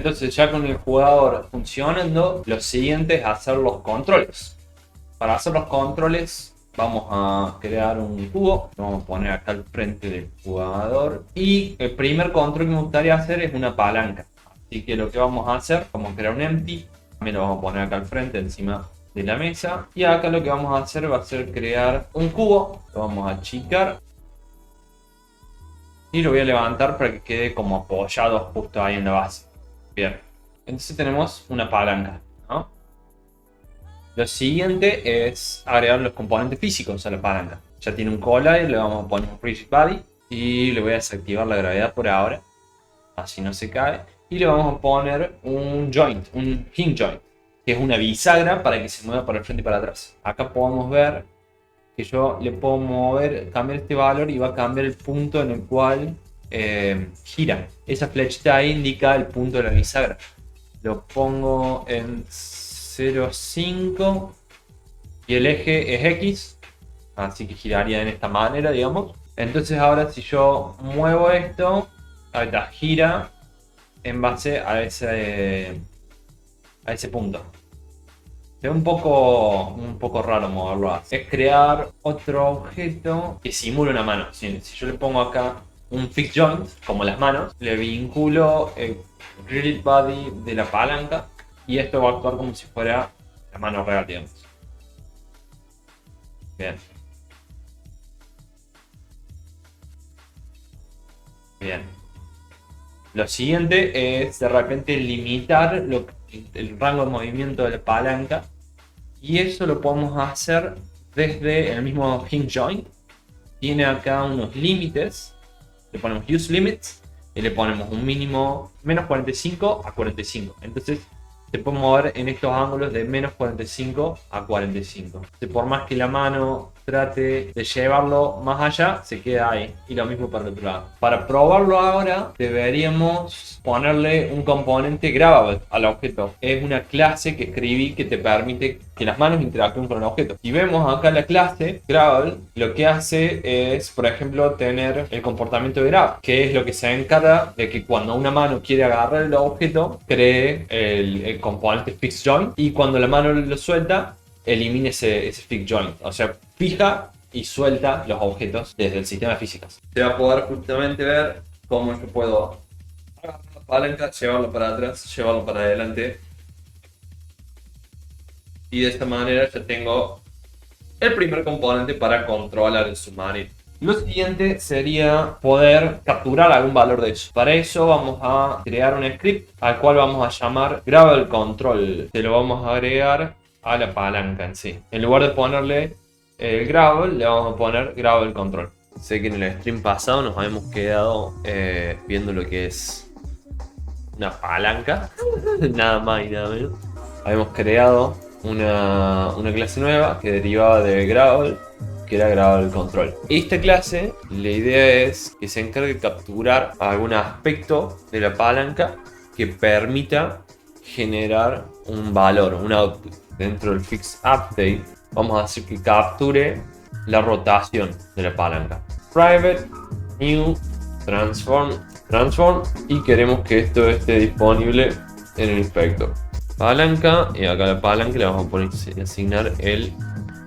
Entonces ya con el jugador funcionando, lo siguiente es hacer los controles. Para hacer los controles vamos a crear un cubo, lo vamos a poner acá al frente del jugador. Y el primer control que me gustaría hacer es una palanca. Así que lo que vamos a hacer, vamos a crear un empty, también lo vamos a poner acá al frente encima de la mesa. Y acá lo que vamos a hacer va a ser crear un cubo, lo vamos a achicar. Y lo voy a levantar para que quede como apoyado justo ahí en la base. Bien, entonces tenemos una palanca, ¿no? Lo siguiente es agregar los componentes físicos a la palanca. Ya tiene un collider, le vamos a poner un rigid body y le voy a desactivar la gravedad por ahora, así no se cae. Y le vamos a poner un joint, un hinge joint, que es una bisagra para que se mueva para el frente y para atrás. Acá podemos ver que yo le puedo mover, cambiar este valor y va a cambiar el punto en el cual gira. Esa flechita ahí indica el punto de la bisagra. Lo pongo en 0,5 y el eje es X, así que giraría de esta manera, digamos. Entonces ahora si yo muevo esto, ahorita gira en base a ese punto. Es un poco raro moverlo así. Es crear otro objeto que simule una mano. Si yo le pongo acá un fixed joint, como las manos, le vinculo el rigid body de la palanca y esto va a actuar como si fuera la mano real, digamos. Bien. Bien. Lo siguiente es de repente limitar el rango de movimiento de la palanca. Y eso lo podemos hacer desde el mismo hinge joint. Tiene acá unos límites. Le ponemos use limits y le ponemos un mínimo menos 45 a 45. Entonces se puede mover en estos ángulos de menos 45 a 45. Entonces, por más que la mano trate de llevarlo más allá, se queda ahí. Y lo mismo para el otro lado. Para probarlo ahora, deberíamos ponerle un componente Gravable al objeto. Es una clase que escribí que te permite que las manos interactúen con el objeto. Si vemos acá la clase Gravable, lo que hace es, por ejemplo, tener el comportamiento de Grab, que es lo que se encarga de que cuando una mano quiere agarrar el objeto, cree el componente fixed joint, y cuando la mano lo suelta, elimine ese fixed joint. O sea, fija y suelta los objetos desde el sistema de físicas. Se va a poder justamente ver cómo yo puedo agarrar la palanca, llevarlo para atrás, llevarlo para adelante. Y de esta manera ya tengo el primer componente para controlar el submarino. Lo siguiente sería poder capturar algún valor de eso. Para eso vamos a crear un script al cual vamos a llamar Gravel Control. Se lo vamos a agregar a la palanca en sí. En lugar de ponerle el Gravel, le vamos a poner Gravel Control. Sé que en el stream pasado nos habíamos quedado viendo lo que es una palanca. Nada más y nada menos. Habíamos creado una clase nueva que derivaba de Gravel, que era Gravel Control. Esta clase, la idea es que se encargue de capturar algún aspecto de la palanca que permita generar un valor, un output. Dentro del fix update vamos a hacer que capture la rotación de la palanca. Private, new, transform, y queremos que esto esté disponible en el inspector. Palanca, y acá la palanca le vamos a poner asignar el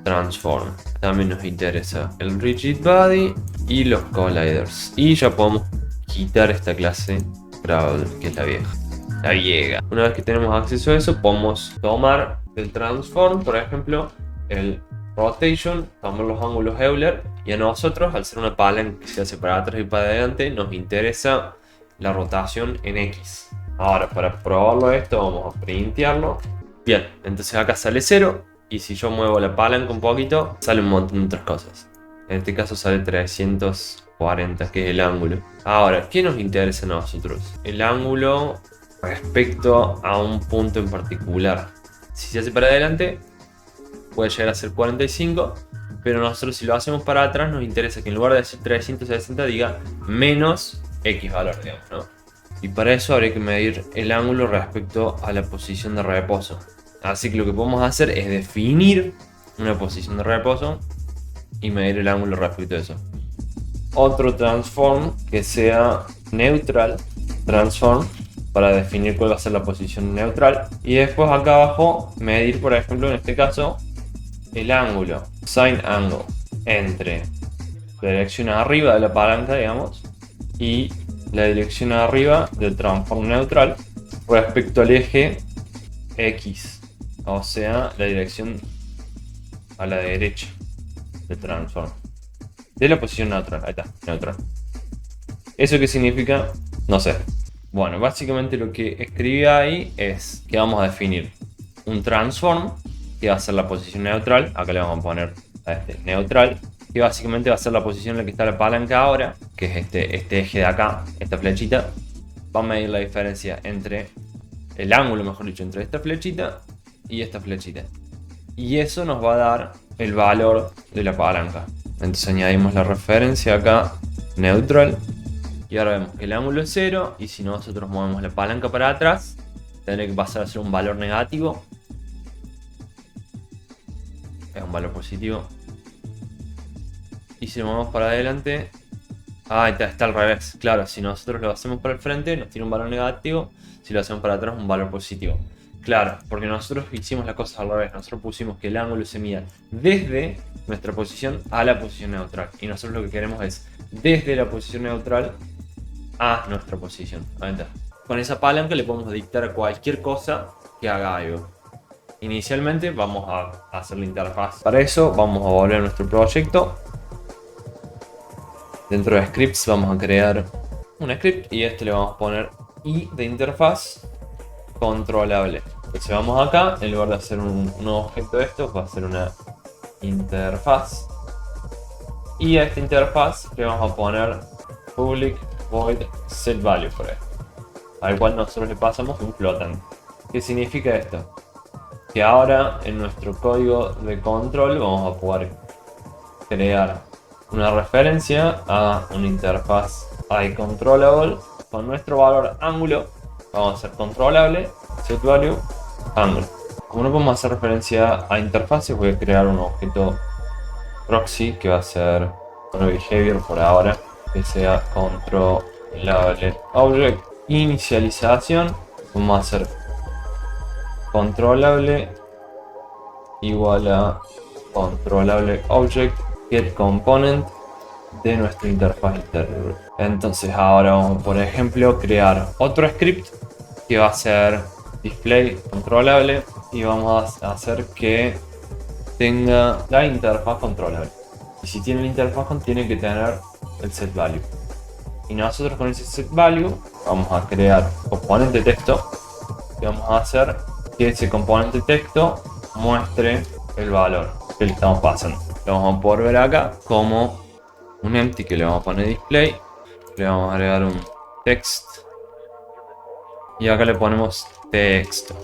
transform. También nos interesa el rigid body y los colliders. Y ya podemos quitar esta clase Gravel, que es la vieja. La vieja. Una vez que tenemos acceso a eso, podemos tomar el transform, por ejemplo, el rotation, tomar los ángulos Euler, y a nosotros, al ser una palanca que se hace para atrás y para adelante, nos interesa la rotación en X. Ahora, para probarlo esto, vamos a printearlo. Bien, entonces acá sale 0. Y si yo muevo la palanca un poquito, sale un montón de otras cosas. En este caso sale 340, que es el ángulo. Ahora, ¿qué nos interesa a nosotros? El ángulo respecto a un punto en particular. Si se hace para adelante, puede llegar a ser 45. Pero nosotros, si lo hacemos para atrás, nos interesa que en lugar de decir 360 diga menos X valor, digamos, ¿no? Y para eso habría que medir el ángulo respecto a la posición de reposo. Así que lo que podemos hacer es definir una posición de reposo y medir el ángulo respecto a eso. Otro transform que sea neutral transform para definir cuál va a ser la posición neutral. Y después acá abajo medir, por ejemplo, en este caso, el ángulo, sine angle, entre la dirección arriba de la palanca, digamos, y la dirección arriba del transform neutral respecto al eje X, o sea, la dirección a la derecha del transform de la posición neutral. Ahí está, neutral. ¿Eso qué significa? No sé. Bueno, básicamente lo que escribí ahí es que vamos a definir un transform que va a ser la posición neutral. Acá le vamos a poner a este neutral, que básicamente va a ser la posición en la que está la palanca ahora, que es este eje de acá, esta flechita. Va a medir la diferencia entre el ángulo, mejor dicho, entre esta flechita y esta flechita. Y eso nos va a dar el valor de la palanca. Entonces añadimos la referencia acá, neutral. Y ahora vemos que el ángulo es 0. Y si nosotros movemos la palanca para atrás, tendrá que pasar a ser un valor negativo. Es un valor positivo. Y si lo movemos para adelante... Ah, está al revés. Claro, si nosotros lo hacemos para el frente, nos tiene un valor negativo. Si lo hacemos para atrás, un valor positivo. Claro, porque nosotros hicimos la cosa al revés. Nosotros pusimos que el ángulo se mida desde nuestra posición a la posición neutral. Y nosotros lo que queremos es desde la posición neutral a nuestra posición. Ahí está. Con esa palanca le podemos dictar cualquier cosa que haga algo. Inicialmente vamos a hacer la interfaz. Para eso vamos a volver a nuestro proyecto. Dentro de scripts vamos a crear un script y le vamos a poner i de interfaz controlable. Entonces vamos acá, en lugar de hacer un objeto de estos, va a ser una interfaz. Y a esta interfaz le vamos a poner public void set value, por ejemplo, al cual nosotros le pasamos un flotante. ¿Qué significa esto? Que ahora en nuestro código de control vamos a poder crear una referencia a una interfaz iControllable con nuestro valor ángulo. Vamos a hacer controlable set value ángulo. Como no podemos hacer referencia a interfaces, voy a crear un objeto proxy que va a ser un behavior por ahora, que sea controlable object. Inicialización, vamos a hacer controlable igual a controlable object get component de nuestra interfaz interna. Entonces ahora vamos, por ejemplo, crear otro script que va a ser display controlable y vamos a hacer que tenga la interfaz controlable. Y si tiene la interfaz, tiene que tener el set value. Y nosotros con ese set value vamos a crear componente texto y vamos a hacer que ese componente texto muestre el valor que le estamos pasando. Lo vamos a poder ver acá como un empty que le vamos a poner display. Le vamos a agregar un text y acá le ponemos texto.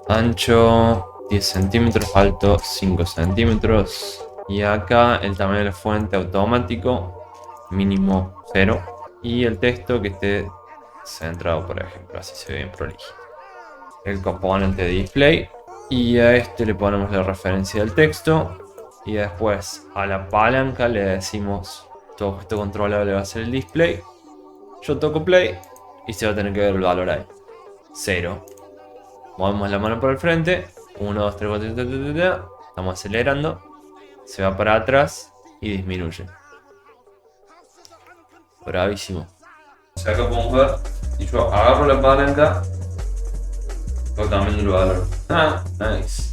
Ancho 10 centímetros, alto 5 centímetros. Y acá el tamaño de la fuente automático mínimo 0. Y el texto que esté centrado, por ejemplo, así se ve bien prolijo. El componente display. Y a este le ponemos la referencia del texto. Y después a la palanca le decimos tu objeto controlable va a ser el display. Yo toco play y se va a tener que ver el valor ahí. 0. Movemos la mano por el frente. 1, 2, 3, 4, estamos acelerando. Se va para atrás y disminuye. Bravísimo. O sea, acá podemos ver. Y yo agarro la palanca. Estoy cambiando el valor. Ah, nice.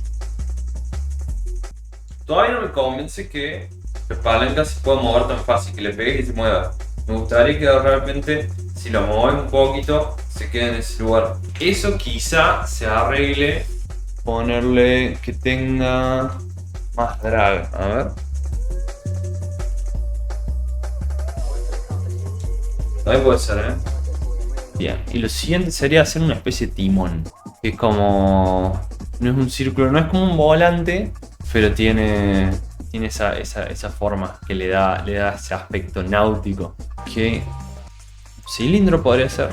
Todavía no me convence que la palanca se pueda mover tan fácil, que le pegues y se mueva. Me gustaría que de repente, si lo mueven un poquito, se quede en ese lugar. Eso quizá se arregle ponerle que tenga más drag. A ver. También puede ser, ¿eh? Bien. Y lo siguiente sería hacer una especie de timón. Que es como... No es un círculo, no es como un volante, pero tiene esa forma que le da ese aspecto náutico. Que cilindro podría ser.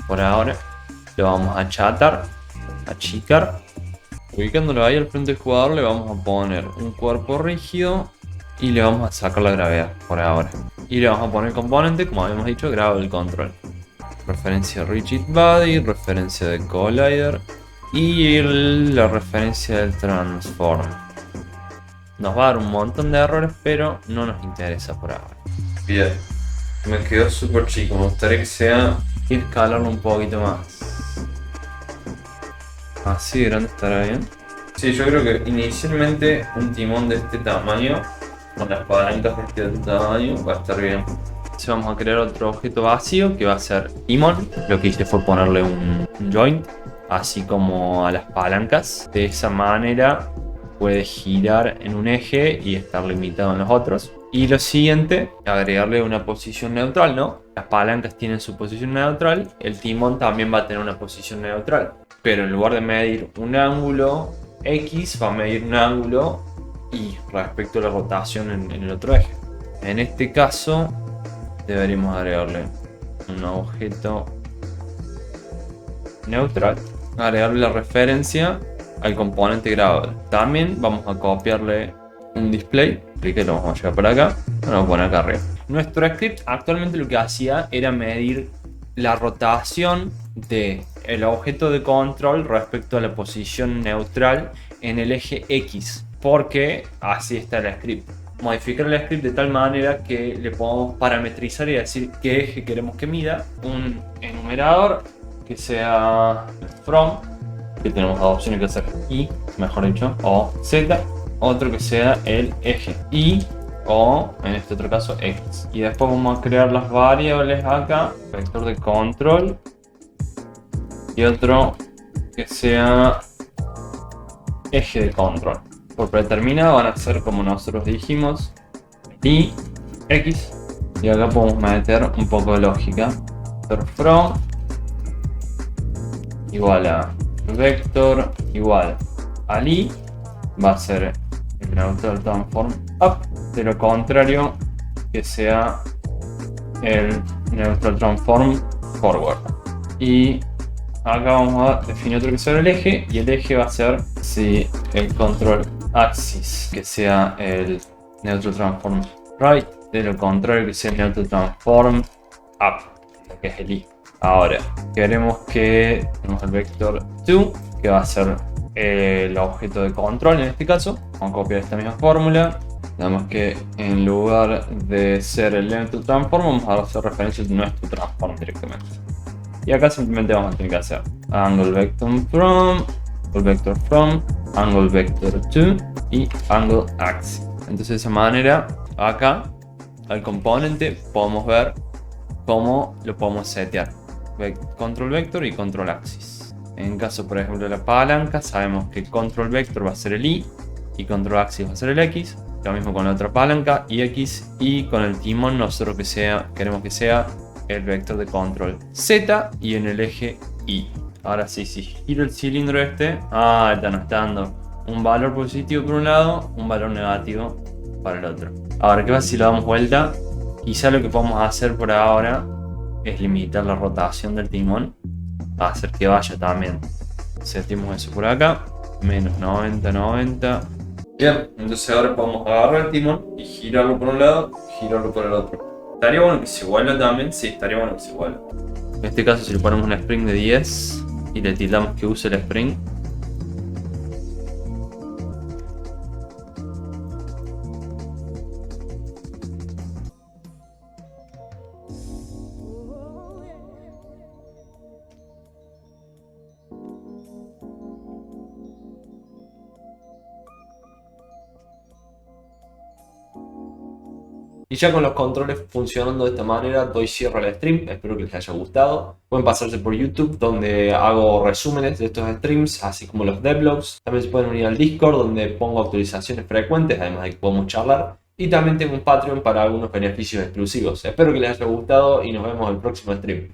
Por ahora lo vamos a achatar, achicar. Ubicándolo ahí al frente del jugador le vamos a poner un cuerpo rígido y le vamos a sacar la gravedad por ahora. Y le vamos a poner componente, como habíamos dicho, grado del control. referencia Rigid Body, referencia de Collider y la referencia del Transform. Nos va a dar un montón de errores, pero no nos interesa por ahora. Bien, me quedó súper chico, me gustaría que sea escalarlo un poquito más. Así de grande estará bien. Sí, yo creo que inicialmente un timón de este tamaño, con las palancas de este tamaño, va a estar bien. Entonces vamos a crear otro objeto vacío que va a ser timón. Lo que hice fue ponerle un joint, así como a las palancas. De esa manera puede girar en un eje y estar limitado en los otros. Y lo siguiente, agregarle una posición neutral, ¿no? Las palancas tienen su posición neutral, el timón también va a tener una posición neutral. Pero en lugar de medir un ángulo X, va a medir un ángulo Y respecto a la rotación en el otro eje. En este caso, deberíamos agregarle un objeto neutral, agregarle la referencia al componente gravel. También vamos a copiarle un display, que lo vamos a llevar por acá, lo vamos a poner acá arriba. Nuestro script actualmente lo que hacía era medir la rotación del objeto de control respecto a la posición neutral en el eje X, porque así está el script. Modificar el script de tal manera que le podamos parametrizar y decir qué eje queremos que mida. Un enumerador que sea from, que tenemos dos opciones que hacer y, mejor dicho, o z. Otro que sea el eje y, o en este otro caso x. Y después vamos a crear las variables acá, vector de control, y otro que sea eje de control. Por predeterminado van a ser como nosotros dijimos, y x. Y acá podemos meter un poco de lógica. Vector from igual a vector igual al i, va a ser el neutral transform up. De lo contrario, que sea el neutral transform forward. Y acá vamos a definir otro que sea el eje, y el eje va a ser si el control axis, que sea el neutral transform right. De lo contrario, que sea el neutral transform up, que es el i. Ahora queremos que tenemos el vector to, que va a ser el objeto de control en este caso. Vamos a copiar esta misma fórmula. Nada más que en lugar de ser el neutral transform, vamos a hacer referencia a nuestro transform directamente. Y acá simplemente vamos a tener que hacer angle vector from, angle vector to y angle axis. Entonces de esa manera acá al componente podemos ver cómo lo podemos setear. Control vector y control axis. En caso por ejemplo de la palanca, sabemos que control vector va a ser el i y control axis va a ser el x. Lo mismo con la otra palanca y x, y con el timón nosotros queremos que sea el vector de control z y en el eje y. Ahora sí, si giro el cilindro este, nos está dando un valor positivo por un lado, un valor negativo para el otro. Ahora, ¿qué pasa si le damos vuelta? Quizá lo que podemos hacer por ahora es limitar la rotación del timón a hacer que vaya también. Setimos eso por acá, menos 90, 90. Bien, entonces ahora podemos agarrar el timón y girarlo por un lado, girarlo por el otro. ¿Estaría bueno que se vuelva también? Sí, estaría bueno que se vuelva. En este caso, si le ponemos un spring de 10 y le tildamos que use el spring, y ya con los controles funcionando de esta manera, doy cierre al stream. Espero que les haya gustado. Pueden pasarse por YouTube, donde hago resúmenes de estos streams, así como los devlogs. También se pueden unir al Discord, donde pongo actualizaciones frecuentes, además de que podemos charlar. Y también tengo un Patreon para algunos beneficios exclusivos. Espero que les haya gustado y nos vemos en el próximo stream.